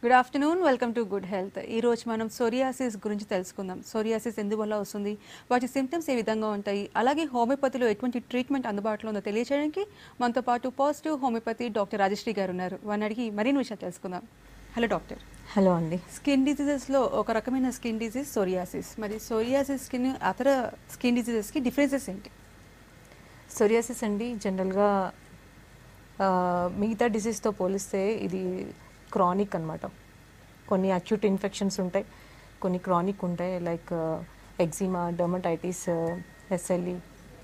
Good afternoon, welcome to good health. ఈరోజు మనం psoriasis గురించి తెలుసుకుందాం. సోరియాసిస్ ఎందువల్ల వస్తుంది, వాటి సిమ్టమ్స్ ఏ విధంగా ఉంటాయి, అలాగే హోమియోపతిలో ఎటువంటి ట్రీట్మెంట్ అందుబాటులో ఉందో తెలియజేయడానికి మనతో పాటు పాజిటివ్ హోమియోపతి డాక్టర్ రాజశ్రీ గారు ఉన్నారు. వారిని అడిగి మరిన్ని విషయాలు తెలుసుకుందాం. Hello doctor. హలో అండి. స్కిన్ డిసీజెస్లో ఒక రకమైన స్కిన్ డిసీజ్ సోరియాసిస్. మరి సోరియాసిస్ స్కిన్ అతర స్కిన్ డిసీజెస్కి డిఫరెన్సెస్ ఏంటి? సోరియాసిస్ అండి జనరల్గా మిగతా డిసీజ్తో పోలిస్తే ఇది క్రానిక్ అనమాట. కొన్ని అక్యూట్ ఇన్ఫెక్షన్స్ ఉంటాయి, కొన్ని క్రానిక్ ఉంటాయి. Like eczema, dermatitis, SLE,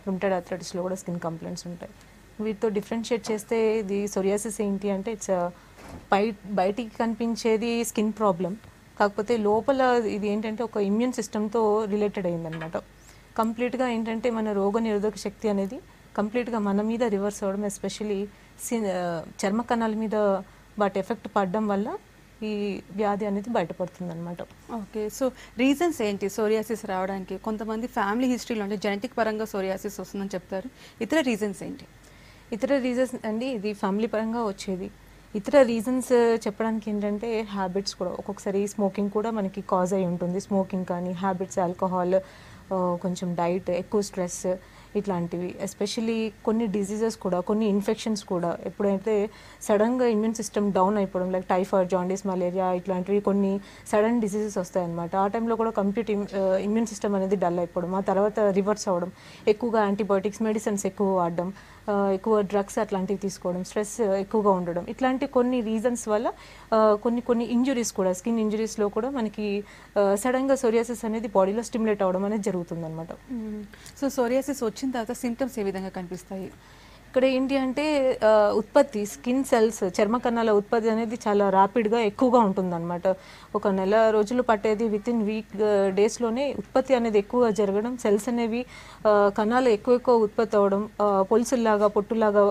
rheumatoid ఆర్థరైటిస్లో కూడా స్కిన్ కంప్లైంట్స్ ఉంటాయి. వీటితో డిఫరెన్షియేట్ చేస్తే ఇది సోరియాసిస్ ఏంటి అంటే ఇట్స్ బయటికి కనిపించేది స్కిన్ ప్రాబ్లం, కాకపోతే లోపల ఇది ఏంటంటే ఒక ఇమ్యూన్ సిస్టమ్తో రిలేటెడ్ అయిందనమాట. కంప్లీట్గా ఏంటంటే మన రోగ నిరోధక శక్తి అనేది కంప్లీట్గా మన మీద రివర్స్ అవ్వడం, ఎస్పెషలీ చర్మ కణాల మీద వాటి ఎఫెక్ట్ పడడం వల్ల ఈ వ్యాధి అనేది బయటపడుతుంది అనమాట. ఓకే, సో రీజన్స్ ఏంటి సోరియాసిస్ రావడానికి? కొంతమంది ఫ్యామిలీ హిస్టరీలో అంటే జెనెటిక్ పరంగా సోరియాసిస్ వస్తుందని చెప్తారు. ఇతర రీజన్స్ ఏంటి? ఇతర రీజన్స్ అండి ఇది ఫ్యామిలీ పరంగా వచ్చేది. ఇతర రీజన్స్ చెప్పడానికి ఏంటంటే హ్యాబిట్స్ కూడా, ఒక్కొక్కసారి స్మోకింగ్ కూడా మనకి కాజ్ అయి ఉంటుంది. స్మోకింగ్ కానీ హ్యాబిట్స్, ఆల్కహాల్, కొంచెం డైట్, ఎక్కువ స్ట్రెస్, ఇట్లాంటివి. ఎస్పెషలీ కొన్ని డిసీజెస్ కూడా, కొన్ని ఇన్ఫెక్షన్స్ కూడా ఎప్పుడైతే సడన్గా ఇమ్యూన్ సిస్టమ్ డౌన్ అయిపోవడం, లైక్ టైఫాయిడ్, జాండీస్, మలేరియా ఇట్లాంటివి కొన్ని సడన్ డిసీజెస్ వస్తాయన్నమాట. ఆ టైంలో కూడా ఇమ్యూన్ సిస్టమ్ అనేది డల్ అయిపోవడం, ఆ తర్వాత రివర్స్ అవ్వడం, ఎక్కువగా యాంటీబయాటిక్స్, మెడిసిన్స్ ఎక్కువ వాడడం, ఎక్కువ డ్రగ్స్ అట్లాంటివి తీసుకోవడం, స్ట్రెస్ ఎక్కువగా ఉండడం, ఇట్లాంటి కొన్ని రీజన్స్ వల్ల కొన్ని ఇంజురీస్ కూడా, స్కిన్ ఇంజురీస్లో కూడా మనకి సడన్గా సోరియాసిస్ అనేది బాడీలో స్టిమ్యులేట్ అవ్వడం అనేది జరుగుతుంది అనమాట. సో సోరియాసిస్ వచ్చిన తర్వాత సిమ్టమ్స్ ఏ విధంగా కనిపిస్తాయి? ఇక్కడ ఏంటి అంటే ఉత్పత్తి, స్కిన్ సెల్స్, చర్మ కణాల ఉత్పత్తి అనేది చాలా ర్యాపిడ్గా ఎక్కువగా ఉంటుందన్నమాట. ఒక నెల రోజులు పట్టేది వితిన్ వీక్ డేస్లోనే ఉత్పత్తి అనేది ఎక్కువగా జరగడం, సెల్స్ అనేవి కణాలు ఎక్కువ ఉత్పత్తి అవ్వడం, పొలుసుల్లాగా పొట్టులాగా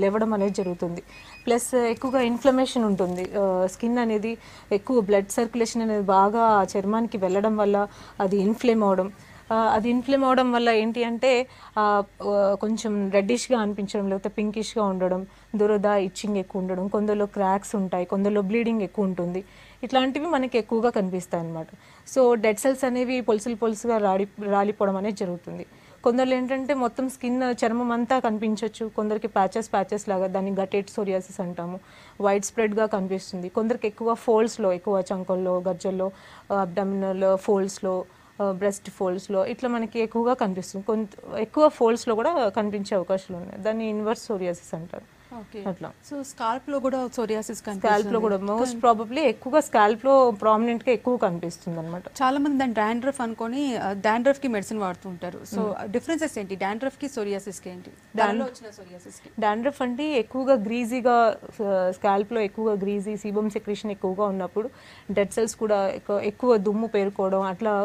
లేవడం అనేది జరుగుతుంది. ప్లస్ ఎక్కువగా ఇన్ఫ్లమేషన్ ఉంటుంది. స్కిన్ అనేది ఎక్కువ బ్లడ్ సర్క్యులేషన్ అనేది బాగా చర్మానికి వెళ్ళడం వల్ల అది ఇన్ఫ్లేమ్ అవ్వడం, అది ఇన్ఫ్లేమ్ అవడం వల్ల ఏంటి అంటే కొంచెం రెడ్డిష్గా అనిపించడం, లేకపోతే పింకిష్గా ఉండడం, దురద, ఇచ్చింగ్ ఎక్కువ ఉండడం, కొందరిలో క్రాక్స్ ఉంటాయి, కొందరిలో బ్లీడింగ్ ఎక్కువ ఉంటుంది. ఇట్లాంటివి మనకి ఎక్కువగా కనిపిస్తాయి అన్నమాట. సో డెడ్ సెల్స్ అనేవి పొలుసుగా రాలిపోవడం అనేది జరుగుతుంది. కొందరు ఏంటంటే మొత్తం స్కిన్, చర్మం అంతా కనిపించవచ్చు. కొందరికి ప్యాచెస్ లాగా, దాన్ని గటెడ్ సోరియాసిస్ అంటాము, వైడ్ స్ప్రెడ్గా కనిపిస్తుంది. కొందరికి ఎక్కువ ఫోల్డ్స్లో, ఎక్కువ చంకల్లో, గజ్జల్లో, అబ్డామినల్ ఫోల్డ్స్లో, బ్రెస్ట్ ఫోల్డ్స్లో ఇట్లా మనకి ఎక్కువగా కనిపిస్తుంది. ఎక్కువ ఫోల్డ్స్లో కూడా కనిపించే అవకాశాలు ఉన్నాయి. దాన్ని ఇన్వర్స్ సోరియాసిస్ అంటారు. అట్లా. సో స్కాల్ప్లో కూడా సోరియాసిస్ స్కాల్ప్లో కూడా మోస్ట్ ప్రాబబ్లీ ఎక్కువగా స్కాల్ప్లో ప్రామినెంట్గా ఎక్కువ కనిపిస్తుంది అనమాట. చాలా మంది దాన్ని డాండ్రఫ్ అనుకొని డాండ్రఫ్కి మెడిసిన్ వాడుతూ ఉంటారు. సో డిఫరెన్సెస్ ఏంటి డాండ్రఫ్కి సోరియాసిస్కి ఏంటి? డాండ్రఫ్ అంటే ఎక్కువగా గ్రీజీగా, స్కాల్ప్లో ఎక్కువగా గ్రీజీ సీబమ్ సెక్రేషన్ ఎక్కువగా ఉన్నప్పుడు డెడ్ సెల్స్ కూడా ఎక్కువ దుమ్ము పేరుకోవడం, అట్లా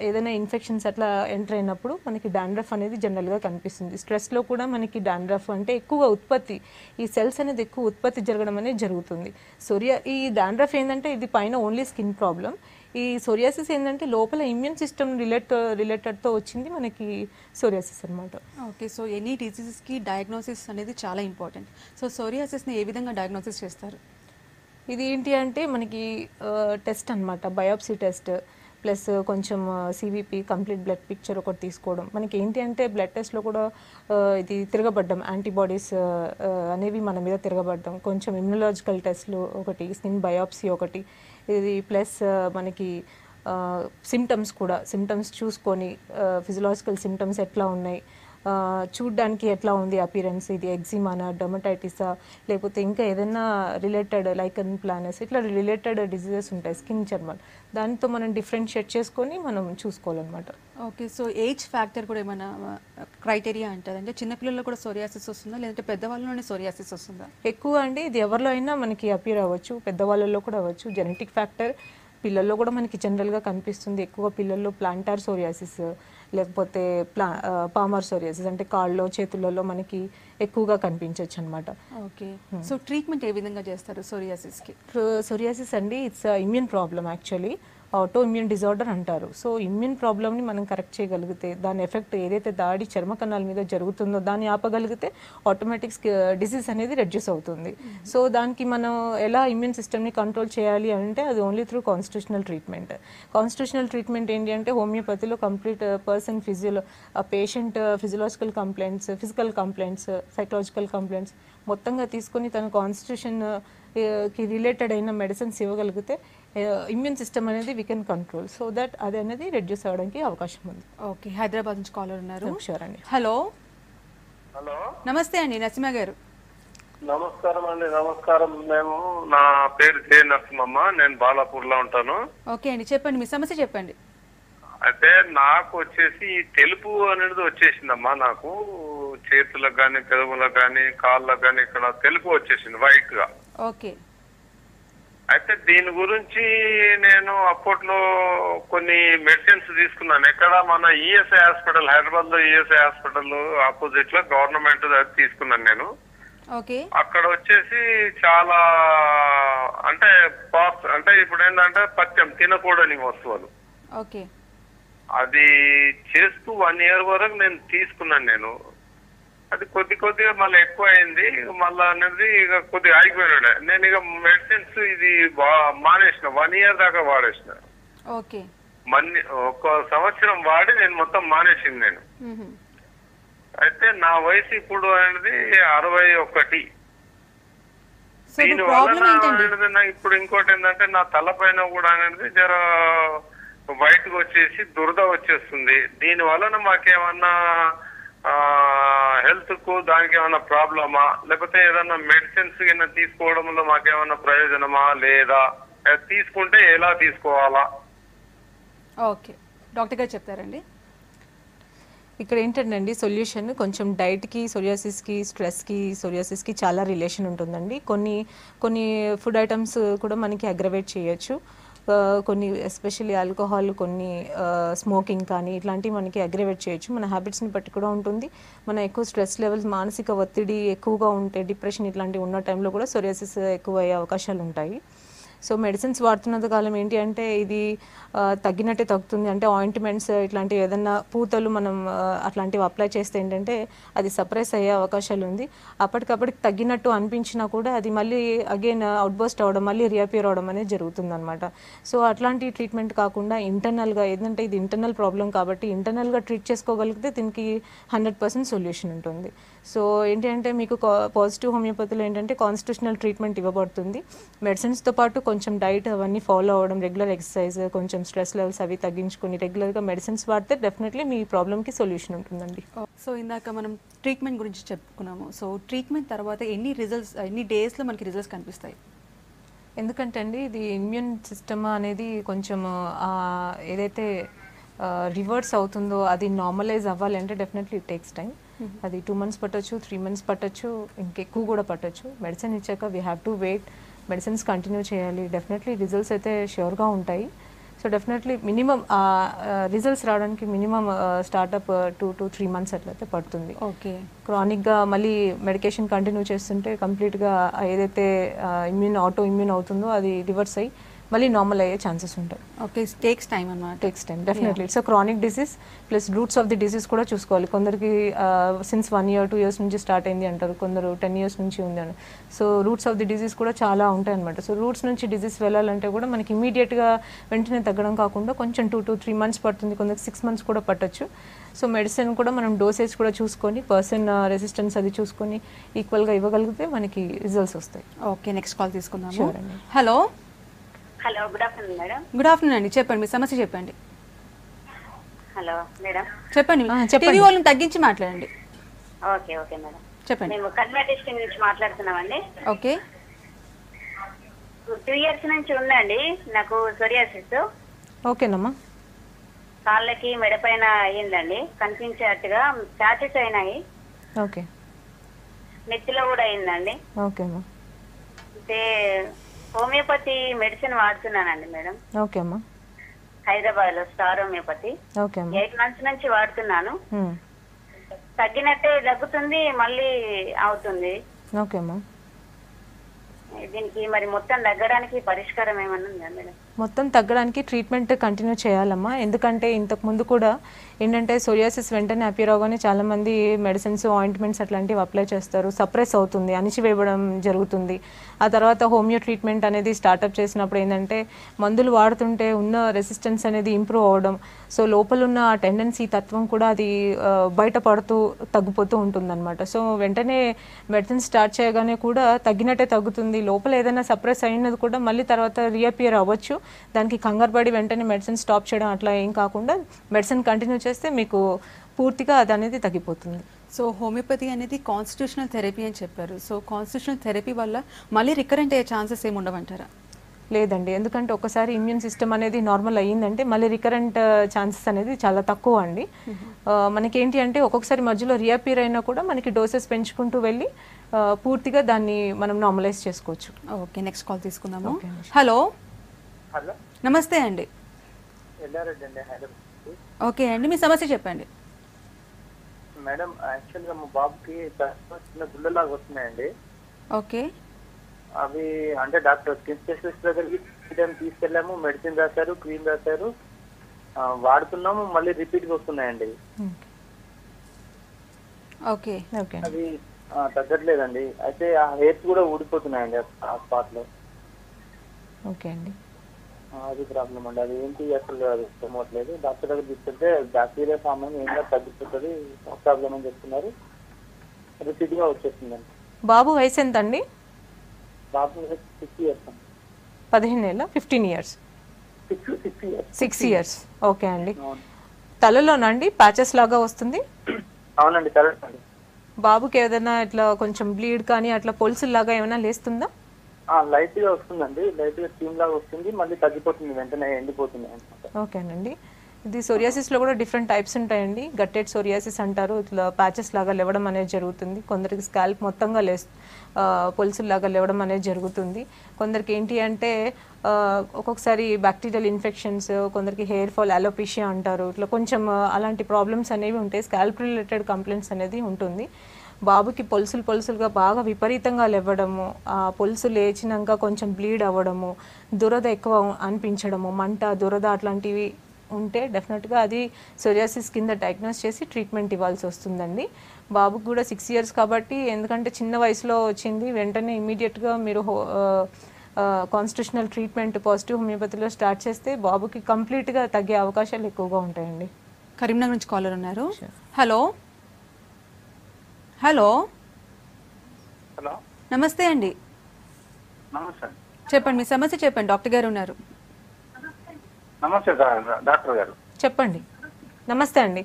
ఏదైనా ఇన్ఫెక్షన్స్ అట్లా ఎంటర్ అయినప్పుడు మనకి డాండ్రఫ్ అనేది జనరల్గా కనిపిస్తుంది. స్ట్రెస్లో కూడా మనకి డాండ్రఫ్ అంటే ఎక్కువ ఉత్పత్తి, ఈ సెల్స్ అనేది ఎక్కువ ఉత్పత్తి జరగడం అనేది జరుగుతుంది. ఈ డాండ్రఫ్ ఏంటంటే ఇది పైన ఓన్లీ స్కిన్ ప్రాబ్లం. ఈ సోరియాసిస్ ఏంటంటే లోపల ఇమ్యూన్ సిస్టమ్ రిలేటెడ్తో వచ్చింది మనకి సోరియాసిస్ అనమాట. ఓకే, సో ఎనీ డిసీజెస్కి డయాగ్నోసిస్ అనేది చాలా ఇంపార్టెంట్. సో సోరియాసిస్ని ఏ విధంగా డయాగ్నోసిస్ చేస్తారు? ఇది ఏంటి అంటే మనకి టెస్ట్ అనమాట, బయాప్సీ టెస్ట్, ప్లస్ కొంచెం సివిపి, కంప్లీట్ బ్లడ్ పిక్చర్ ఒకటి తీసుకోవడం. మనకి ఏంటి అంటే బ్లడ్ టెస్ట్లో కూడా ఇది తిరగబడ్డం, యాంటీబాడీస్ అనేవి మన మీద తిరగబడ్డం, కొంచెం ఇమ్యునలాజికల్ టెస్ట్లు ఒకటి, స్కిన్ బయాప్సీ ఒకటి, ఇది ప్లస్ మనకి సిమ్టమ్స్ చూసుకొని ఫిజియలాజికల్ సిమ్టమ్స్ ఎట్లా ఉన్నాయి, చూడ్డానికి ఎట్లా ఉంది అపిరెన్స్, ఇది ఎగ్జిమానా, డర్మటైటిసా, లేకపోతే ఇంకా ఏదైనా రిలేటెడ్ లైకన్ ప్లానస్, ఇట్లా రిలేటెడ్ డిసీజెస్ ఉంటాయి స్కిన్, చర్మాలు. దాంతో మనం డిఫరెన్షియేట్ చేసుకొని మనం చూసుకోవాలన్నమాట. ఓకే, సో ఏజ్ ఫ్యాక్టర్ కూడా ఏమైనా క్రైటీరియా అంటారు? అంటే చిన్నపిల్లల్లో కూడా సోరియాసిస్ వస్తుందా, లేదంటే పెద్దవాళ్ళలోనే సోరియాసిస్ వస్తుందా? ఎక్కువ అండి ఇది ఎవరిలో అయినా మనకి అపియర్ అవ్వచ్చు, పెద్దవాళ్ళలో కూడా అవ్వచ్చు. జెనెటిక్ ఫ్యాక్టర్ పిల్లల్లో కూడా మనకి జనరల్గా కనిపిస్తుంది. ఎక్కువ పిల్లల్లో ప్లాంటార్ సోరియాసిస్, లేకపోతే పామర్ సోరియాసిస్ అంటే కాళ్ళలో, చేతులలో మనకి ఎక్కువగా కనిపించవచ్చు అనమాట. ఓకే, సో ట్రీట్మెంట్ ఏ విధంగా చేస్తారు సోరియాసిస్కి? సోరియాసిస్ అండి it's immune problem actually. Auto immune disorder అంటారు. సో ఇమ్యూన్ ప్రాబ్లమ్ని మనం కరెక్ట్ చేయగలిగితే, దాని ఎఫెక్ట్ ఏదైతే దాడి చర్మ కణాల మీద జరుగుతుందో దాన్ని ఆపగలిగితే ఆటోమేటిక్ డిసీజ్ అనేది రెడ్యూస్ అవుతుంది. సో దానికి మనం ఎలా ఇమ్యూన్ సిస్టమ్ని కంట్రోల్ చేయాలి అంటే అది only through constitutional treatment. Constitutional treatment ఏంటి అంటే హోమియోపతిలో complete person patient physiological complaints, physical complaints, psychological complaints మొత్తంగా తీసుకొని తన కాన్స్టిట్యూషన్ కి రిలేటెడ్ అయిన మెడిసిన్స్ ఇవ్వగలిగితే ఇమ్యూన్ సిస్టమ్ అనేది we can control. So that అది అనేది రెడ్యూస్ అవ్వడానికి అవకాశం ఉంది. ఓకే, హైదరాబాద్ నుంచి కాలర్ ఉన్నారు. షూర్ అండి. హలో హలో, నమస్తే అండి, నరసింహ గారు. నమస్కారం అండి. నమస్కారం. నా పేరు జే నరసింహమ్మ, నేను బాలాపూర్లో ఉంటాను. ఓకే అండి, చెప్పండి మీ సమస్య చెప్పండి. అయితే నాకు వచ్చేసి తెలుపు అనేది వచ్చేసిందమ్మా. నాకు చేతులకు కానీ, పెదవులకు కానీ, కాళ్ళకు కానీ ఇక్కడ తెలుపు వచ్చేసింది వైట్ గా. ఓకే. అయితే దీని గురించి నేను అప్పట్లో కొన్ని మెడిసిన్స్ తీసుకున్నాను. ఎక్కడ మన ఈఎస్ఐ హాస్పిటల్, హైదరాబాద్ లో ఈఎస్ఐ హాస్పిటల్ ఆపోజిట్ లో గవర్నమెంట్ తీసుకున్నాను నేను. ఓకే. అక్కడ వచ్చేసి చాలా అంటే అంటే ఇప్పుడు ఏంటంటే పథ్యం తినకూడని వస్తువులు. ఓకే. అది చేస్తూ 1 year వరకు నేను తీసుకున్నాను నేను. అది కొద్దిగా మళ్ళీ ఎక్కువ అయింది. మళ్ళీ అనేది ఇక కొద్దిగా ఆగిపోయినాడు. నేను ఇక మెడిసిన్స్ ఇది మానేసిన, 1 year దాకా వాడేసిన. ఓకే. 1 సంవత్సరం వాడి నేను మొత్తం మానేసింది నేను. అయితే నా వయసు ఇప్పుడు అనేది 61. దీనివల్ల నాకు ఇప్పుడు ఇంకోటి ఏంటంటే నా తలపైన కూడా అనేది జర వైట్ గా వచ్చేసి దురద వచ్చేస్తుంది. దీని వలన మాకేమన్నా హెల్త్ కు దానికి ఏమన్నా ప్రాబ్లమా, లేకపోతే ఏదన్నా మెడిసిన్స్ కింద తీసుకోవడంలో మాకేమన్నా ప్రయోజనమా లేదా, తీసుకుంటే ఎలా తీసుకోవాలా? ఓకే, డాక్టర్ గారు చెప్తారండి. ఇక్కడ ఏంటంటే సొల్యూషన్ కొంచెం డైట్కి, సోరియాసిస్కి, స్ట్రెస్కి, సోరియాసిస్కి చాలా రిలేషన్ ఉంటుందండి. కొన్ని ఫుడ్ ఐటమ్స్ కూడా మనకి అగ్రవేట్ చేయొచ్చు. కొన్ని ఎస్పెషల్లీ ఆల్కహాల్, కొన్ని స్మోకింగ్ కానీ ఇట్లాంటివి మనకి అగ్రవేట్ చేయొచ్చు. మన హ్యాబిట్స్ని బట్టి కూడా ఉంటుంది. మన ఎక్కువ స్ట్రెస్ లెవెల్స్, మానసిక ఒత్తిడి ఎక్కువగా ఉంటే, డిప్రెషన్ ఇట్లాంటివి ఉన్న టైంలో కూడా సోరియాసిస్ ఎక్కువ అయ్యే అవకాశాలు ఉంటాయి. సో మెడిసిన్స్ వాడుతున్నంత కాలం ఏంటి అంటే ఇది తగ్గినట్టే తగ్గుతుంది. అంటే ఆయింట్మెంట్స్ ఇట్లాంటివి ఏదన్నా పూతలు మనం అట్లాంటివి అప్లై చేస్తే ఏంటంటే అది సప్రెస్ అయ్యే అవకాశాలు ఉంది. అప్పటికప్పటికి తగ్గినట్టు అనిపించినా కూడా అది మళ్ళీ అగైన్ అవుట్బర్స్ట్ అవ్వడం, మళ్ళీ రియాపియర్ అవడం అనేది జరుగుతుంది అనమాట. సో అట్లాంటి ట్రీట్మెంట్ కాకుండా ఇంటర్నల్గా ఏంటంటే ఇది ఇంటర్నల్ ప్రాబ్లం కాబట్టి ఇంటర్నల్గా ట్రీట్ చేసుకోగలిగితే దీనికి 100% సొల్యూషన్ ఉంటుంది. సో ఏంటి అంటే మీకు పాజిటివ్ హోమియోపతిలో ఏంటంటే కాన్స్టిట్యూషనల్ ట్రీట్మెంట్ ఇవ్వబడుతుంది. మెడిసిన్స్తో పాటు కొంచెం డైట్ అవన్నీ ఫాలో అవ్వడం, రెగ్యులర్ ఎక్సర్సైజ్, కొంచెం స్ట్రెస్ లెవెల్స్ అవి తగ్గించుకుని రెగ్యులర్గా మెడిసిన్స్ వాడితే డెఫినెట్లీ మీ ప్రాబ్లమ్కి సొల్యూషన్ ఉంటుందండి. సో ఇందాక మనం ట్రీట్మెంట్ గురించి చెప్పుకున్నాము. సో ట్రీట్మెంట్ తర్వాత ఎన్ని డేస్లో మనకి రిజల్ట్స్ కనిపిస్తాయి? ఎందుకంటే అండి ఇది ఇమ్యూన్ సిస్టమ్ అనేది కొంచెం ఏదైతే రివర్స్ అవుతుందో అది నార్మలైజ్ అవ్వాలి అంటే డెఫినెట్లీ ఇట్ టేక్స్ టైం. అది 2 months పట్టొచ్చు, 3 months పట్టొచ్చు, ఇంకెక్కువ కూడా పట్టొచ్చు. మెడిసిన్ ఇచ్చాక we have to wait, medicines continue చేయాలి. డెఫినెట్లీ రిజల్ట్స్ అయితే ష్యూర్గా ఉంటాయి. సో డెఫినెట్లీ మినిమం రిజల్ట్స్ రావడానికి మినిమం స్టార్ట్అప్ 2 to 3 months అట్లయితే పడుతుంది. ఓకే. క్రానిక్గా మళ్ళీ మెడికేషన్ కంటిన్యూ చేస్తుంటే కంప్లీట్గా ఏదైతే ఆటో ఇమ్యూన్ అవుతుందో అది రివర్స్ అయ్యి మళ్ళీ నార్మల్ అయ్యే ఛాన్సెస్ ఉంటాయి. ఓకే, టేక్స్ టైం అన్నమాట. Takes time definitely. It's chronic disease plus roots of the disease కూడా చూసుకోవాలి. కొందరికి సిన్స్ 1 year 2 years నుంచి స్టార్ట్ అయింది అంటారు, కొందరు 10 years నుంచి ఉంది అని. So roots of the disease కూడా చాలా ఉంటాయి అనమాట. సో రూట్స్ నుంచి డిసీజ్ వెళ్ళాలంటే కూడా మనకి ఇమీడియట్గా వెంటనే తగ్గడం కాకుండా కొంచెం 2 to 3 months పడుతుంది, కొందరికి 6 months కూడా పట్టొచ్చు. సో మెడిసిన్ కూడా మనం డోసేజ్ కూడా చూసుకొని, పర్సన్ రెసిస్టెన్స్ అది చూసుకొని ఈక్వల్గా ఇవ్వగలిగితే మనకి రిజల్ట్స్ వస్తాయి. ఓకే, నెక్స్ట్ కాల్ తీసుకుందాము. Hello. Hello, good afternoon madam. Good afternoon అండి, చెప్పండి మీ సమస్య చెప్పండి. Hello madam. చెప్పండి. టీవీ వాళ్ళని తగ్గించి మాట్లాడండి. ఓకే ఓకే మేడం, చెప్పండి. మేము కన్వర్ డిస్ట్రిక్ట్ నుంచి మాట్లాడుతున్నామండి. ఓకే. 2 years నుంచి ఉందండి నాకు సోరియాసిస్. ఓకేనమ్మా. కాళ్ళకి మెడపైన అయ్యిందండి, కనిపించేట్టుగా ప్యాచెస్ అయినాయి. ఓకే. నెత్తిలో కూడా అయిందండి. ఓకేమ్మా. అంటే హోమియోపతి మెడిసిన్ వాడుతున్నానండి మేడం. ఓకే అమ్మా. హైదరాబాద్ లో స్టార్ హోమియోపతి. ఓకే అమ్మా. 8 months నుంచి వాడుతున్నాను. తగ్గినట్టే తగ్గుతుంది, మళ్ళీ అవుతుంది. ఓకే అమ్మా. దీనికి మరి మొత్తం తగ్గడానికి పరిష్కారం ఏమన్నా ఉందా మేడం? మొత్తం తగ్గడానికి ట్రీట్మెంట్ కంటిన్యూ చేయాలమ్మా. ఎందుకంటే ఇంతకుముందు కూడా ఏంటంటే సోరియాసిస్ వెంటనే అపియర్ అవగానే చాలామంది మెడిసిన్స్, ఆయింట్మెంట్స్ అట్లాంటివి అప్లై చేస్తారు, సప్రెస్ అవుతుంది, అణిచివేయడం జరుగుతుంది. ఆ తర్వాత హోమియో ట్రీట్మెంట్ అనేది స్టార్ట్అప్ చేసినప్పుడు ఏంటంటే మందులు వాడుతుంటే ఉన్న రెసిస్టెన్స్ అనేది ఇంప్రూవ్ అవ్వడం, సో లోపల ఉన్న ఆ టెండెన్సీ తత్వం కూడా అది బయటపడుతూ తగ్గిపోతూ ఉంటుందన్నమాట. సో వెంటనే మెడిసిన్ స్టార్ట్ చేయగానే కూడా తగ్గినట్టే తగ్గుతుంది, లోపల ఏదైనా సప్రెస్ అయినది కూడా మళ్ళీ తర్వాత రీఅపియర్ అవ్వచ్చు. దానికి కంగారు పడి వెంటనే మెడిసిన్ స్టాప్ చేయడం అట్లా ఏం కాకుండా మెడిసిన్ కంటిన్యూ చేస్తే మీకు పూర్తిగా అది అనేది తగ్గిపోతుంది. సో హోమియోపతి అనేది కాన్స్టిట్యూషనల్ థెరపీ అని చెప్పారు. సో కాన్స్టిట్యూషనల్ థెరపీ వల్ల మళ్ళీ రికరెంట్ అయ్యే ఛాన్సెస్ ఏమి ఉండవంటారా? లేదండి, ఎందుకంటే ఒకసారి ఇమ్యూన్ సిస్టమ్ అనేది నార్మల్ అయ్యిందంటే మళ్ళీ రికరెంట్ ఛాన్సెస్ అనేది చాలా తక్కువ అండి. మనకేంటి అంటే ఒక్కొక్కసారి మధ్యలో రీఅపియర్ అయినా కూడా మనకి డోసెస్ పెంచుకుంటూ వెళ్ళి పూర్తిగా దాన్ని మనం నార్మలైజ్ చేసుకోవచ్చు. ఓకే, నెక్స్ట్ కాల్ తీసుకుందాము. హలో, హలో, నమస్తే అండి. ఎల్లారెడ్డి అండి, హైదరాబాద్. ఓకే అండి, మీ సమస్య చెప్పండి. మేడం, యాక్చువల్గా మా బాబుకి చిన్న గుళ్ళలాగా వస్తున్నాయండి. ఓకే, అవి అంటే డాక్టర్ స్కిన్ స్పెషలిస్ట్ దగ్గరికి తీసుకెళ్ళాము, మెడిసిన్ రాశారు, క్రీమ్ రాశారు, వాడుతున్నాము, మళ్ళీ రిపీట్గా వస్తున్నాయండి. ఓకే ఓకే అది తగ్గట్లేదండి. అయితే ఆ హెయిర్స్ కూడా ఊడిపోతున్నాయండి ఆ స్పాట్ లో. ఓకే అండి, అది ప్రాబ్లం అండి. అది ఏంటి అసలు అది ఇష్టమవట్లేదు. డాక్టర్ దగ్గర తీసుకెళ్తే బ్యాక్టీరియా ఫామ్ అని ఏం తగ్గిపోతుంది, ప్రాబ్లం అని చెప్తున్నారు. రిపీట్ గా వచ్చేస్తుందండి. బాబు వయసు ఎంత అండి? బాబు 6 years అండి. 15 ఏళ్ళ 15 years? 6 years. ఓకే అండి. తలలోనా అండి ప్యాచెస్ లాగా వస్తుంది? అవునండి, కరెక్ట్ అండి. బాబుకి ఏదైనా ఇట్లా కొంచెం బ్లీడ్ కానీ అట్లా పొలుసులాగా ఏమైనా లేస్తుందా? లైట్ గా వస్తుందండి, లైట్ గా స్టీమ్ లాగా వస్తుంది, మళ్ళీ తగ్గిపోతుంది, వెంటనే ఎండిపోతుంది అనమాట. ఓకేనండి. ఇది సోరియాసిస్లో కూడా డిఫరెంట్ టైప్స్ ఉంటాయండి. గట్టెడ్ సోరియాసిస్ అంటారు, ఇట్లా ప్యాచెస్ లాగా లేవడం అనేది జరుగుతుంది. కొందరికి స్కాల్ప్ మొత్తంగా పొలుసులాగా లేవడం అనేది జరుగుతుంది. కొందరికి ఏంటి అంటే ఒక్కొక్కసారి బ్యాక్టీరియల్ ఇన్ఫెక్షన్స్, కొందరికి హెయిర్ ఫాల్, అలోపేషియా అంటారు, ఇట్లా కొంచెం అలాంటి ప్రాబ్లమ్స్ అనేవి ఉంటాయి. స్కాల్ప్ రిలేటెడ్ కంప్లైంట్స్ అనేది ఉంటుంది. బాబుకి పొలుసులుగా బాగా విపరీతంగా లేవడము, ఆ పొలుసు లేచినాక కొంచెం బ్లీడ్ అవ్వడము, దురద ఎక్కువ అనిపించడము, మంట, దురద అట్లాంటివి ఉంటే డెఫినెట్గా అది సోరియాసిస్ కింద డయాగ్నోస్ చేసి ట్రీట్మెంట్ ఇవ్వాల్సి వస్తుందండి. బాబుకి కూడా 6 years కాబట్టి, ఎందుకంటే చిన్న వయసులో వచ్చింది, వెంటనే ఇమీడియట్గా మీరు కాన్స్టిట్యూషనల్ ట్రీట్మెంట్ పాజిటివ్ హోమియోపతిలో స్టార్ట్ చేస్తే బాబుకి కంప్లీట్గా తగ్గే అవకాశాలు ఎక్కువగా ఉంటాయండి. కరీంనగర్ నుంచి కాలర్ ఉన్నారు. హలో హలో హలో, నమస్తే అండి. నమస్తే. చెప్పండి, మీ సమస్య చెప్పండి, డాక్టర్ గారు ఉన్నారు. నమస్తే డాక్టర్ గారు. చెప్పండి. నమస్తే అండి.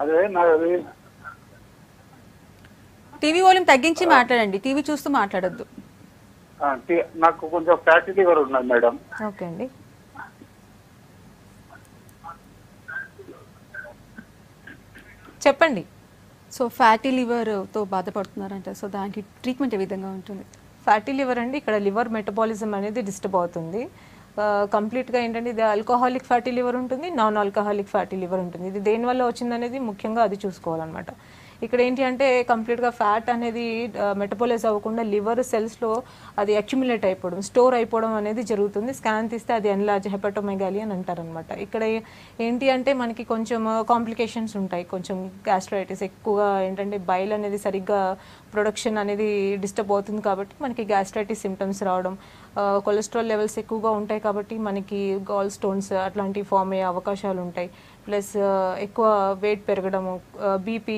అదే నాది టీవీ వాల్యూమ్ తగ్గించి మాట్లాడండి, టీవీ చూస్తూ మాట్లాడొద్దు. నాకు కొంచెం ఫ్యాటీ లివర్ ఉన్నది మేడం. ఓకే అండి. చెప్పండి. సో ఫ్యాటీ లివర్తో బాధపడుతున్నారంట, సో దానికి ట్రీట్మెంట్ ఏ విధంగా ఉంటుంది? ఫ్యాటీ లివర్ అండి, ఇక్కడ లివర్ మెటబాలిజం అనేది డిస్టర్బ్ అవుతుంది. కంప్లీట్గా ఏంటంటే ఇది ఆల్కహాలిక్ ఫ్యాటీ లివర్ ఉంటుంది, నాన్ ఆల్కహాలిక్ ఫ్యాటీ లివర్ ఉంటుంది. ఇది దేనివల్ల వచ్చిందనేది ముఖ్యంగా అది చూసుకోవాలన్నమాట. ఇక్కడ ఏంటి అంటే కంప్లీట్గా ఫ్యాట్ అనేది మెటబాలైజ్ అవ్వకుండా లివర్ సెల్స్లో అది అక్యుములేట్ అయిపోవడం, స్టోర్ అయిపోవడం అనేది జరుగుతుంది. స్కాన్ తీస్తే అది ఎన్లార్జ్ హెపటోమెగాలి అని అంటారనమాట. ఇక్కడ ఏంటి అంటే మనకి కొంచెం కాంప్లికేషన్స్ ఉంటాయి. కొంచెం గ్యాస్ట్రైటిస్ ఎక్కువగా ఏంటంటే బైల్ అనేది సరిగ్గా ప్రొడక్షన్ అనేది డిస్టర్బ్ అవుతుంది కాబట్టి మనకి గ్యాస్ట్రైటిస్ సిమ్టమ్స్ రావడం, కొలెస్ట్రాల్ లెవెల్స్ ఎక్కువగా ఉంటాయి కాబట్టి మనకి గాల్ స్టోన్స్ అట్లాంటివి ఫామ్ అయ్యే అవకాశాలు ఉంటాయి. ప్లస్ ఎక్కువ వెయిట్ పెరగడము, బీపీ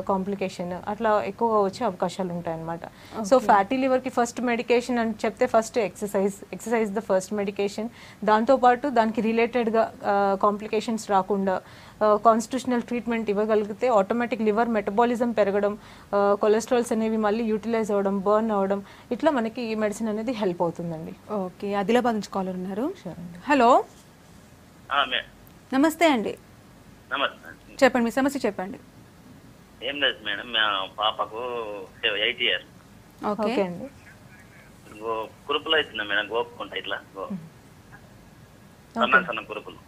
కాంప్లికేషన్ అట్లా ఎక్కువగా వచ్చే అవకాశాలు ఉంటాయి అన్నమాట. సో ఫ్యాటీ లివర్కి ఫస్ట్ మెడికేషన్ అని చెప్తే first exercise the first medication. దాంతోపాటు దానికి రిలేటెడ్గా కాంప్లికేషన్స్ రాకుండా కాన్స్టిట్యూషనల్ ట్రీట్మెంట్ ఇవ్వగలిగితే ఆటోమేటిక్ లివర్ మెటబాలిజం పెరగడం, కొలెస్ట్రాల్స్ అనేవి మళ్ళీ యూటిలైజ్ అవ్వడం, బర్న్ అవ్వడం, ఇట్లా మనకి ఈ మెడిసిన్ అనేది హెల్ప్ అవుతుందండి. ఓకే, ఆదిలాబాద్ నుంచి కాలర్ ఉన్నారు. హలో, నమస్తే అండి. నమస్తే. చెప్పండి, మీ సమస్య చెప్పండి. ఏం లేదు మేడం, మా పాపకు 8 years. ఓకే అండి. కురుపులు అవుతుంది మేడం, గోపుకుంటా ఇట్లా సన్న కురుపులు.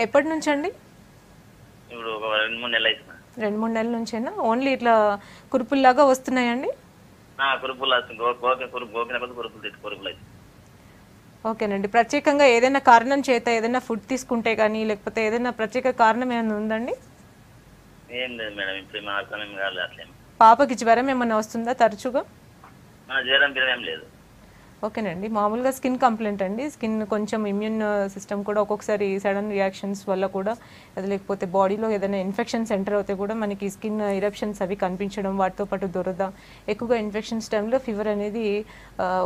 ఎప్పటి నుంచి అండి? ఇప్పుడు 2-3 నెలలు అవుతుంది. 2-3 నెలల నుంచేనా? ఓన్లీ ఇట్లా కురుపుల్లాగా వస్తున్నాయండి? కురుపులు వస్తుంది, గోకిన కొద్ది కురుపులు అవుతుంది. ఓకేనండి. ప్రత్యేకంగా ఏదైనా కారణం చేత ఏదైనా ఫుడ్ తీసుకుంటే కానీ లేకపోతే ఏదైనా ప్రత్యేక కారణం ఏమైనా ఉందండి? ఏం లేదు మేడం, ఇప్పుడు మా అర్థం ఏం కాలేదు అట్లేం. పాపకి జ్వరం ఏమైనా వస్తుందా తరచుగా? జ్వరం గిరం ఏం లేదు. ఓకేనండి. మామూలుగా స్కిన్ కంప్లైంట్ అండి. స్కిన్ కొంచెం ఇమ్యూన్ సిస్టమ్ కూడా ఒక్కొక్కసారి సడన్ రియాక్షన్స్ వల్ల కూడా, అది లేకపోతే బాడీలో ఏదైనా ఇన్ఫెక్షన్స్ ఎంటర్ అవుతే కూడా మనకి స్కిన్ ఇరప్షన్స్ అవి కనిపించడం, వాటితో పాటు దురద, ఎక్కువగా ఇన్ఫెక్షన్స్ టైంలో ఫీవర్ అనేది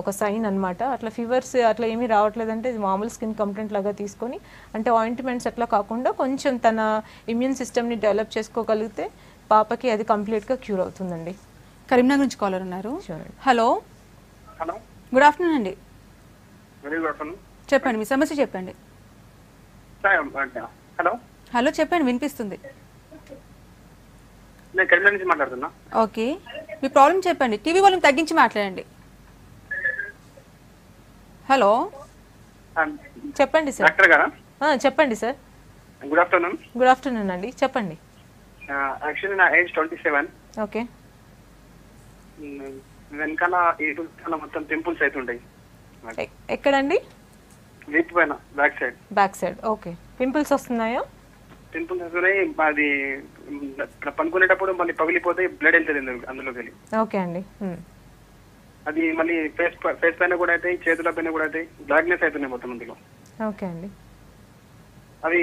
ఒక సైన్ అనమాట. అట్లా ఫీవర్స్ అట్లా ఏమీ రావట్లేదంటే ఇది మామూలు స్కిన్ కంప్లైంట్ లాగా తీసుకొని, అంటే ఆయింట్మెంట్స్ అట్లా కాకుండా కొంచెం తన ఇమ్యూన్ సిస్టమ్ని డెవలప్ చేసుకోగలిగితే పాపకి అది కంప్లీట్గా క్యూర్ అవుతుందండి. కరీంనగర్ నుంచి కాలర్ ఉన్నారు. చూడండి. హలో, హలో, గుడ్ ఆఫ్టర్నూన్ అండి. Very good afternoon. చెప్పండి, మీ సమస్య చెప్పండి. హలో, హలో, చెప్పండి, వినిపిస్తుంది. నేను కరీంనగర్ నుంచి మాట్లాడుతున్నా. ఓకే, మీ ప్రాబ్లం చెప్పండి. టీవీ వాల్యూమ్ తగ్గించి మాట్లాడండి. హలో, చెప్పండి సార్. డాక్టర్ గారా? చెప్పండి sir. Good afternoon. Good afternoon అండి, చెప్పండి. యాక్చువల్లీ నా ఏజ్ 27. ఓకే. వెనకాల ఈ మొత్తం పింపుల్స్ అవుతుంటాయి. ఎక్కడండి? వీపు పైన, back side. Back side. Okay. Pimples వస్తున్నాయా? పింపుల్స్ వస్తున్నాయి. అది పనుకునేటప్పుడు మళ్ళీ పగిలిపోతే బ్లడ్ వెళ్తుంది అందులోకి వెళ్ళి. ఓకే అండి. అది మళ్ళీ ఫేస్ పైన కూడా అవుతాయి, చేతుల పైన కూడా అవుతాయి. బ్లాక్నెస్ అవుతున్నాయి మొత్తం అందులో. ఓకే అండి. అది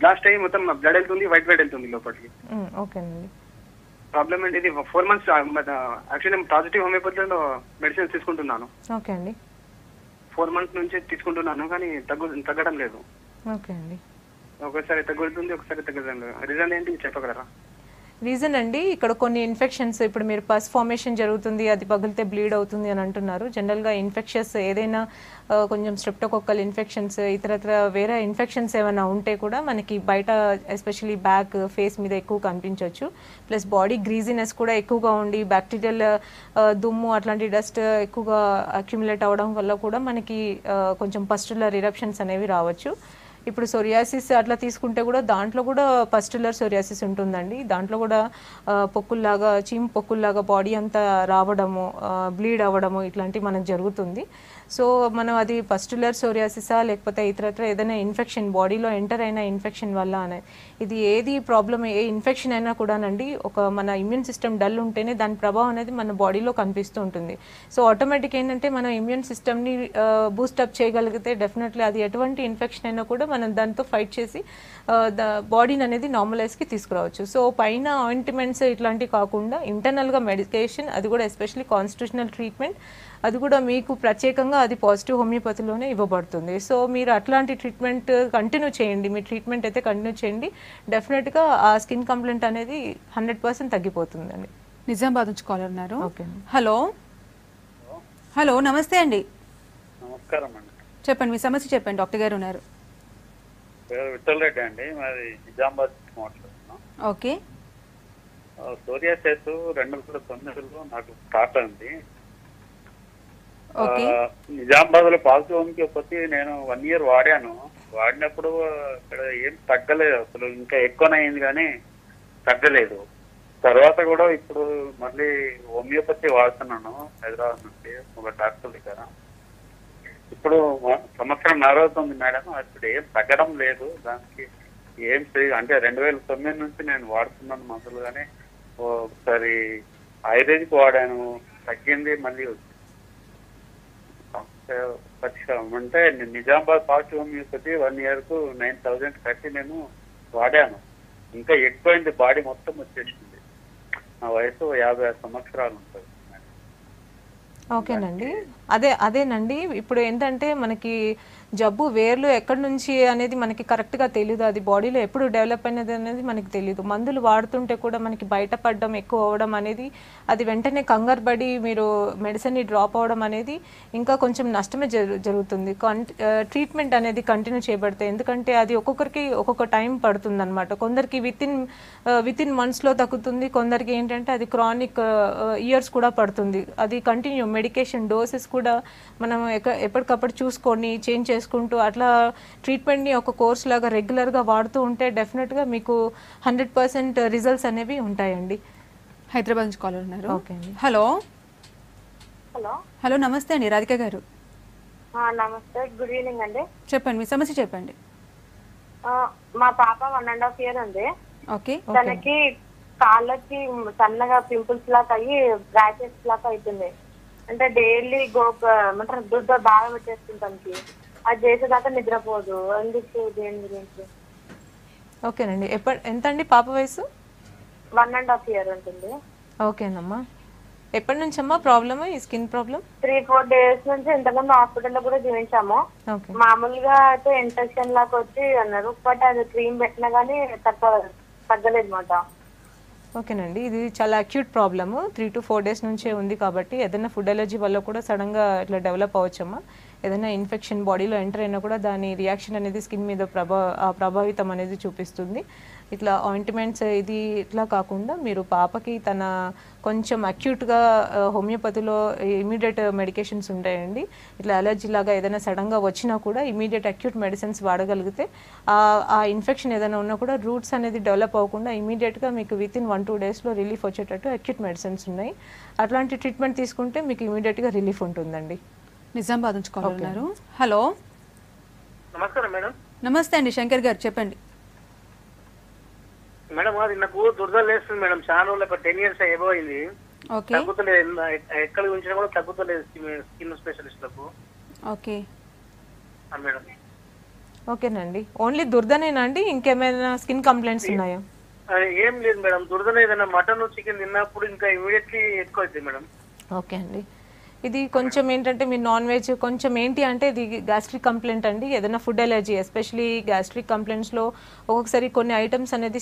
బ్లాస్ట్ అయ్యి మొత్తం బ్లడ్ వెళ్తుంది, వైట్ బ్లడ్ వెళ్తుంది లోపలికి. ఓకే అండి. ప్రాబ్లం ఏంటి, ఇది 4 months యాక్చువల్లీ నేను పాజిటివ్ హోమియోపతిలో మెడిసిన్స్ తీసుకుంటున్నాను. ఓకే అండి. 4 months నుంచి తీసుకుంటున్నాను కానీ తగ్గడం లేదు. ఓకే అండి. ఒకసారి తగ్గుతుంది, ఒకసారి తగ్గడం లేదు. రీజన్ ఏంటి చెప్పగలరా? రీజన్ అండి, ఇక్కడ కొన్ని ఇన్ఫెక్షన్స్, ఇప్పుడు మీరు పస్ ఫార్మేషన్ జరుగుతుంది, అది పగిలితే బ్లీడ్ అవుతుంది అని అంటున్నారు. జనరల్గా ఇన్ఫెక్షన్స్ ఏదైనా కొంచెం స్ట్రెప్టోకోకల్ ఇన్ఫెక్షన్స్, ఇతరత్ర వేరే ఇన్ఫెక్షన్స్ ఏమైనా ఉంటే కూడా మనకి బయట ఎస్పెషలీ బ్యాక్, ఫేస్ మీద ఎక్కువ కనిపించవచ్చు. ప్లస్ బాడీ గ్రీజీనెస్ కూడా ఎక్కువగా ఉండి బ్యాక్టీరియల్ దుమ్ము అట్లాంటి డస్ట్ ఎక్కువగా అక్యుములేట్ అవ్వడం వల్ల కూడా మనకి కొంచెం పస్టులర్ ఇరప్షన్స్ అనేవి రావచ్చు. ఇప్పుడు సోరియాసిస్ అట్లా తీసుకుంటే కూడా దాంట్లో కూడా పస్టులర్ సోరియాసిస్ ఉంటుందండి. దాంట్లో కూడా పొక్కుల్లాగా, చీమ్ పొక్కుల్లాగా బాడీ అంతా రావడము, బ్లీడ్ అవ్వడము ఇట్లాంటివి మనకు జరుగుతుంది. సో మనం అది పస్టులర్ సోరియాసిసా లేకపోతే ఇతరత్ర ఏదైనా ఇన్ఫెక్షన్ బాడీలో ఎంటర్ అయిన ఇన్ఫెక్షన్ వల్ల అనేది, ఇది ఏది ప్రాబ్లం, ఏ ఇన్ఫెక్షన్ అయినా కూడానండి ఒక మన ఇమ్యూన్ సిస్టమ్ డల్ ఉంటేనే దాని ప్రభావం అనేది మన బాడీలో కనిపిస్తూ ఉంటుంది. సో ఆటోమేటిక్ ఏంటంటే మనం ఇమ్యూన్ సిస్టమ్ని బూస్టప్ చేయగలిగితే డెఫినెట్లీ అది ఎటువంటి ఇన్ఫెక్షన్ అయినా కూడా మనం దాంతో ఫైట్ చేసి బాడీని అనేది నార్మలైజ్కి తీసుకురావచ్చు. సో పైన ఆయింట్మెంట్స్ ఇట్లాంటివి కాకుండా ఇంటర్నల్గా మెడికేషన్, అది కూడా ఎస్పెషల్లీ కాన్స్టిట్యూషనల్ ట్రీట్మెంట్, అది కూడా మీకు ప్రత్యేకంగా అది పాజిటివ్ హోమియోపతిలోనే ఇవ్వబడుతుంది. సో మీరు అట్లాంటి ట్రీట్మెంట్ కంటిన్యూ చేయండి. మీ ట్రీట్మెంట్ అయితే కంటిన్యూ చేయండి. డెఫినెట్గా ఆ స్కిన్ కంప్లైంట్ అనేది 100% తగ్గిపోతుందండి. నిజామాబాద్ నుంచి కాలర్ ఉన్నారు. ఓకే. హలో, హలో, నమస్తే అండి. నమస్కారం అండి. చెప్పండి, మీ సమస్య చెప్పండి. డాక్టర్ గారు ఉన్నారు. విఠల్ రెడ్డి అండి, మాది నిజామాబాద్ మాట్లాడుతున్నాం. ఓకే. సోరియాసిస్ 2009లో నాకు స్టార్ట్ అయింది. ఓకే. నిజామాబాద్ లో పాజిటివ్ హోమియోపతి నేను 1 year వాడాను. వాడినప్పుడు ఇక్కడ ఏం తగ్గలేదు, అసలు ఇంకా ఎక్కువనే అయింది కానీ తగ్గలేదు. తర్వాత కూడా ఇప్పుడు మళ్ళీ హోమియోపతి వాడుతున్నాను హైదరాబాద్ నుండి ఒక డాక్టర్ దగ్గర. ఇప్పుడు 1 సంవత్సరం అవుతుంది మేడం, ఇప్పుడు ఏం తగ్గడం లేదు. దానికి ఏం అంటే 2009 నుంచి నేను వాడుతున్నాను మందులు, కానీ ఒకసారి ఆయుర్వేదిక్ వాడాను, తగ్గింది, మళ్ళీ అంటే నిజామాబాద్ పాజిటివ్ హోమియోపతి 1 year కు 9,000 కట్టి నేను వాడాను. ఇంకా ఎక్కువైంది, బాడీ మొత్తం వచ్చేసింది. నా వయసు 56 సంవత్సరాలు ఉంటుంది. ఓకేనండి. అదేనండి, ఇప్పుడు ఏంటంటే మనకి జబ్బు వేర్లు ఎక్కడి నుంచి అనేది మనకి కరెక్ట్గా తెలియదు. అది బాడీలో ఎప్పుడు డెవలప్ అయినది అనేది మనకి తెలియదు. మందులు వాడుతుంటే కూడా మనకి బయటపడడం ఎక్కువ అవ్వడం అనేది, అది వెంటనే కంగారు పడి మీరు మెడిసిన్ని డ్రాప్ అవ్వడం అనేది ఇంకా కొంచెం నష్టమే జరుగుతుంది. ట్రీట్మెంట్ అనేది కంటిన్యూ చేయబడితే, ఎందుకంటే అది ఒక్కొక్కరికి ఒక్కొక్క టైం పడుతుంది అనమాట. కొందరికి వితిన్ మంత్స్లో తగ్గుతుంది, కొందరికి ఏంటంటే అది క్రానిక్ ఇయర్స్ కూడా పడుతుంది. అది కంటిన్యూ మెడికేషన్ డోసెస్ కూడా మనం ఎప్పటికప్పుడు చూసుకొని చేంజ్ చేసుకుంటూ అట్లా ట్రీట్మెంట్ని ఒక కోర్స్ లాగా రెగ్యులర్గా వాడుతూ ఉంటే డెఫినెట్గా మీకు 100% రిజల్ట్స్ అనేవి ఉంటాయండి. హైదరాబాద్ నుంచి కాలర్ ఉన్నారు. ఓకే అండి. హలో, హలో, హలో, నమస్తే అండి, రాధిక గారు. నమస్తే, గుడ్ ఈవినింగ్ అండి. చెప్పండి, మీ సమస్య చెప్పండి. మా పాప 1.5 years ఉంది. ఓకే. తనకి కాళ్ళకి సన్నగా పింపుల్స్ లాగా అయ్యి ర్యాషెస్ లాగా అవుతుంది. అంటే డైలీ ఏమంటారు దుడ్డ బాగా పెట్టేస్తుంది తనకి. అది చేసేదాకా నిద్రపోదు. ఎందుకు, దేని గురించి? ఓకేనండి. ఎంత అండి పాప వయసు? 1.5 years ఉంటుంది. ఓకేనమ్మా. ఎప్పటి నుంచి అమ్మా ప్రాబ్లమ్, ఈ స్కిన్ ప్రాబ్లం? 3-4 days నుంచి ఇంతకుముందు హాస్పిటల్లో కూడా చూపించాము. ఓకే. మామూలుగా అయితే ఇన్ఫెక్షన్ లాగా వచ్చి అన్నారు, బట్ అది క్రీమ్ పెట్టినా కానీ తగ్గలేదు మాట. ఓకేనండి. ఇది చాలా అక్యూట్ ప్రాబ్లము. 3 to 4 days నుంచే ఉంది కాబట్టి ఏదైనా ఫుడ్ అలర్జీ వల్ల కూడా సడన్గా ఇట్లా డెవలప్ అవ్వచ్చమ్మా. ఏదైనా ఇన్ఫెక్షన్ బాడీలో ఎంటర్ అయినా కూడా దాని రియాక్షన్ అనేది స్కిన్ మీద ప్రభావితం అనేది చూపిస్తుంది. ఇట్లా ఆయింట్మెంట్స్ ఇది ఇట్లా కాకుండా మీరు పాపకి తన కొంచెం అక్యూట్గా హోమియోపతిలో ఇమీడియట్ మెడికేషన్స్ ఉంటాయండి. ఇట్లా అలర్జీ లాగా ఏదైనా సడన్గా వచ్చినా కూడా ఇమీడియట్ అక్యూట్ మెడిసిన్స్ వాడగలిగితే ఆ ఇన్ఫెక్షన్ ఏదైనా ఉన్నా కూడా రూట్స్ అనేది డెవలప్ అవ్వకుండా ఇమీడియట్గా మీకు వితిన్ 1-2 daysలో రిలీఫ్ వచ్చేటట్టు అక్యూట్ మెడిసిన్స్ ఉన్నాయి. అట్లాంటి ట్రీట్మెంట్ తీసుకుంటే మీకు ఇమీడియట్గా రిలీఫ్ ఉంటుందండి. నిజామాబాద్ నుంచి కాల్ ఉన్నారు. హలో, నమస్కారం మేడం. నమస్తే అండి, శంకర్ గారు చెప్పండి. మేడం అది నాకు దురద లేస్తుంది మేడం. చాలా రోజులు 10 years ఏవో అయింది. ఓకే. తగ్గుతలేదు, ఎక్కడ ఉంచినా కూడా తగ్గుతలేదు స్కిన్ స్పెషలిస్ట్లకు. Okay madam. ఓకేనండి. ఓన్లీ దురదనేనా అండి, ఇంకేమైనా స్కిన్ కంప్లైంట్స్ ఉన్నాయా? ఏం లేదు మేడం. దురదనే ఏదైనా మటన్ చికెన్ తిన్నప్పుడు ఇంకా ఇమీడియట్లీ ఎక్కువ అవుతుంది మేడం. ఓకే అండి. ఇది కొంచెం ఏంటంటే మీరు నాన్ వెజ్ కొంచెం ఏంటి అంటే ఇది గ్యాస్ట్రిక్ కంప్లైంట్ అండి. ఏదైనా ఫుడ్ అలర్జీ ఎస్పెషలీ గ్యాస్ట్రిక్ కంప్లైంట్స్లో ఒక్కొక్కసారి కొన్ని ఐటమ్స్ అనేది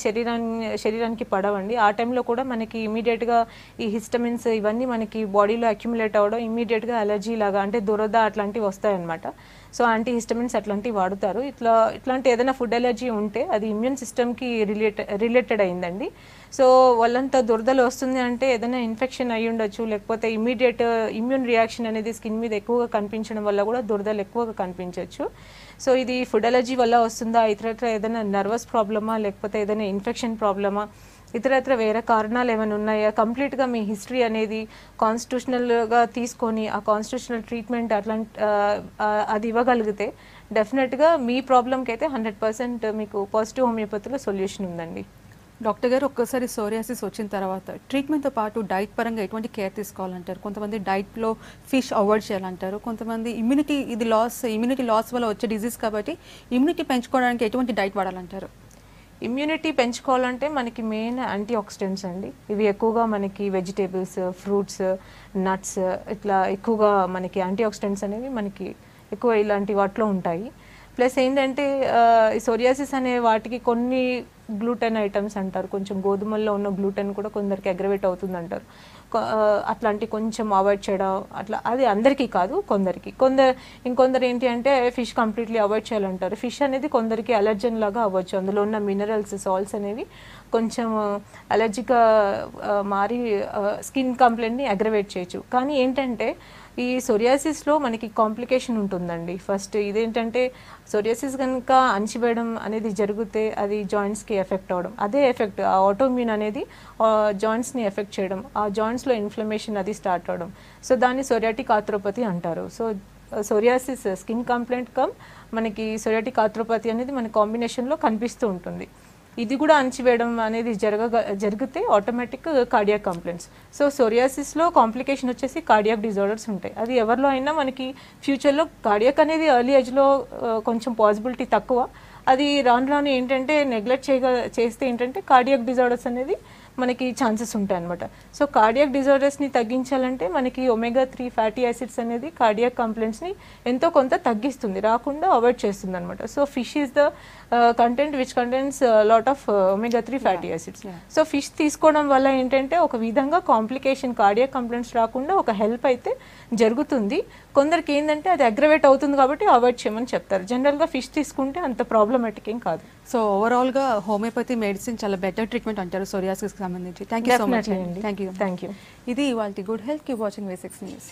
శరీరానికి పడవండి. ఆ టైంలో కూడా మనకి ఇమీడియట్గా ఈ హిస్టమిన్స్ ఇవన్నీ మనకి బాడీలో అక్యుములేట్ అవ్వడం ఇమీడియట్గా అలర్జీ లాగా అంటే దురద అట్లాంటివి వస్తాయన్నమాట. సో యాంటీ హిస్టమిన్స్ అట్లాంటివి వాడుతారు. ఇట్లాంటి ఏదైనా ఫుడ్ అలర్జీ ఉంటే అది ఇమ్యూన్ సిస్టమ్కి రిలేటెడ్ అయిందండి. సో వాళ్ళంతా దురదలు వస్తుంది అంటే ఏదైనా ఇన్ఫెక్షన్ అయ్యి ఉండొచ్చు, లేకపోతే ఇమీడియట్ ఇమ్యూన్ రియాక్షన్ అనేది స్కిన్ మీద ఎక్కువగా కనిపించడం వల్ల కూడా దురదలు ఎక్కువగా కనిపించవచ్చు. సో ఇది ఫుడ్ అలర్జీ వల్ల వస్తుందా, ఇతరత్ర ఏదైనా నర్వస్ ప్రాబ్లమా, లేకపోతే ఏదైనా ఇన్ఫెక్షన్ ప్రాబ్లమా, ఇతరత్ర వేరే కారణాలు ఏమైనా ఉన్నాయా, కంప్లీట్గా మీ హిస్టరీ అనేది కాన్స్టిట్యూషనల్గా తీసుకొని ఆ కాన్స్టిట్యూషనల్ ట్రీట్మెంట్ అది ఇవ్వగలిగితే డెఫినెట్గా మీ ప్రాబ్లంకి అయితే 100% మీకు పాజిటివ్ హోమియోపతిలో సొల్యూషన్ ఉందండి. డాక్టర్ గారు, ఒక్కసారి సోరియాసిస్ వచ్చిన తర్వాత ట్రీట్మెంట్తో పాటు డైట్ పరంగా ఎటువంటి కేర్ తీసుకోవాలంటారు? కొంతమంది డైట్లో ఫిష్ అవాయిడ్ చేయాలంటారు, కొంతమంది ఇమ్యూనిటీ లాస్ వల్ల వచ్చే డిజీజ్ కాబట్టి ఇమ్యూనిటీ పెంచుకోవడానికి ఎటువంటి డైట్ వాడాలంటారు? ఇమ్యూనిటీ పెంచుకోవాలంటే మనకి మెయిన్ యాంటీ ఆక్సిడెంట్స్ అండి. ఇవి ఎక్కువగా మనకి వెజిటేబుల్స్, ఫ్రూట్స్, నట్స్ ఇట్లా ఎక్కువగా మనకి యాంటీ ఆక్సిడెంట్స్ అనేవి మనకి ఎక్కువ ఇలాంటి వాటిలో ఉంటాయి. ప్లస్ ఏంటంటే ఈ సోరియాసిస్ అనే వాటికి కొన్ని గ్లూటెన్ ఐటమ్స్ అంటారు, కొంచెం గోధుమల్లో ఉన్న గ్లూటెన్ కూడా కొందరికి అగ్రవేట్ అవుతుంది అంటారు. అట్లాంటి కొంచెం అవాయిడ్ చేయడం అట్లా, అది అందరికీ కాదు కొందరికి. ఇంకొందరు ఏంటి అంటే ఫిష్ కంప్లీట్లీ అవాయిడ్ చేయాలంటారు. ఫిష్ అనేది కొందరికి అలర్జన్ లాగా అవ్వచ్చు, అందులో ఉన్న మినరల్స్, సాల్ట్స్ అనేవి కొంచెం అలర్జీగా మారి స్కిన్ కంప్లైంట్ని అగ్రవేట్ చేయొచ్చు. కానీ ఏంటంటే ఈ సోరియాసిస్లో మనకి కాంప్లికేషన్ ఉంటుందండి. ఫస్ట్ ఇదేంటంటే సోరియాసిస్ కనుక అణచివేయడం అనేది జరిగితే అది జాయింట్స్కి ఎఫెక్ట్ అవ్వడం, అదే ఎఫెక్ట్ ఆ ఆటోమ్యూన్ అనేది జాయింట్స్ని ఎఫెక్ట్ చేయడం, ఆ జాయింట్స్లో ఇన్ఫ్లమేషన్ అది స్టార్ట్ అవ్వడం. సో దాన్ని సోరియాటిక్ ఆర్థ్రోపతి అంటారు. సో సోరియాసిస్ స్కిన్ కంప్లైంట్ మనకి సోరియాటిక్ ఆర్థ్రోపతి అనేది మన కాంబినేషన్లో కనిపిస్తూ ఉంటుంది. ఇది కూడా అణచివేయడం అనేది జరిగితే ఆటోమేటిక్ కార్డియాక్ కంప్లైంట్స్. సో సోరియాసిస్లో కాంప్లికేషన్ వచ్చేసి కార్డియాక్ డిజార్డర్స్ ఉంటాయి. అది ఎవరిలో అయినా మనకి ఫ్యూచర్లో కార్డియాక్ అనేది ఎర్లీ ఏజ్లో కొంచెం పాసిబిలిటీ తక్కువ. అది రాను ఏంటంటే నెగ్లెక్ట్ చేస్తే ఏంటంటే కార్డియాక్ డిజార్డర్స్ అనేది మనకి ఛాన్సెస్ ఉంటాయి అనమాట. సో కార్డియాక్ డిజార్డర్స్ని తగ్గించాలంటే మనకి omega-3 ఫ్యాటీ యాసిడ్స్ అనేది కార్డియాక్ కంప్లైంట్స్ని ఎంతో కొంత తగ్గిస్తుంది, రాకుండా అవాయిడ్ చేస్తుంది అనమాట. So fish is the content which contents lot of omega-3 fatty acids. So fish తీసుకోవడం వల్ల ఏంటంటే ఒక విధంగా కాంప్లికేషన్ కార్డియాక్ కంప్లైంట్స్ రాకుండా ఒక హెల్ప్ అయితే జరుగుతుంది. కొందరికి ఏంటంటే అది అగ్రవేట్ అవుతుంది కాబట్టి అవాయిడ్ చేయమని చెప్తారు. జనరల్గా ఫిష్ తీసుకుంటే అంత ప్రాబ్లమాటిక్ ఏం కాదు. సో ఓవరాల్గా హోమియోపతి మెడిసిన్ చాలా బెటర్ ట్రీట్మెంట్ అంటారు సోరియాసిస్కి సంబంధించి. థ్యాంక్ యూ సో మచ్ అండి. Thank you. Thank you. ఇది ఇవాళ good health. Keep watching V6 news.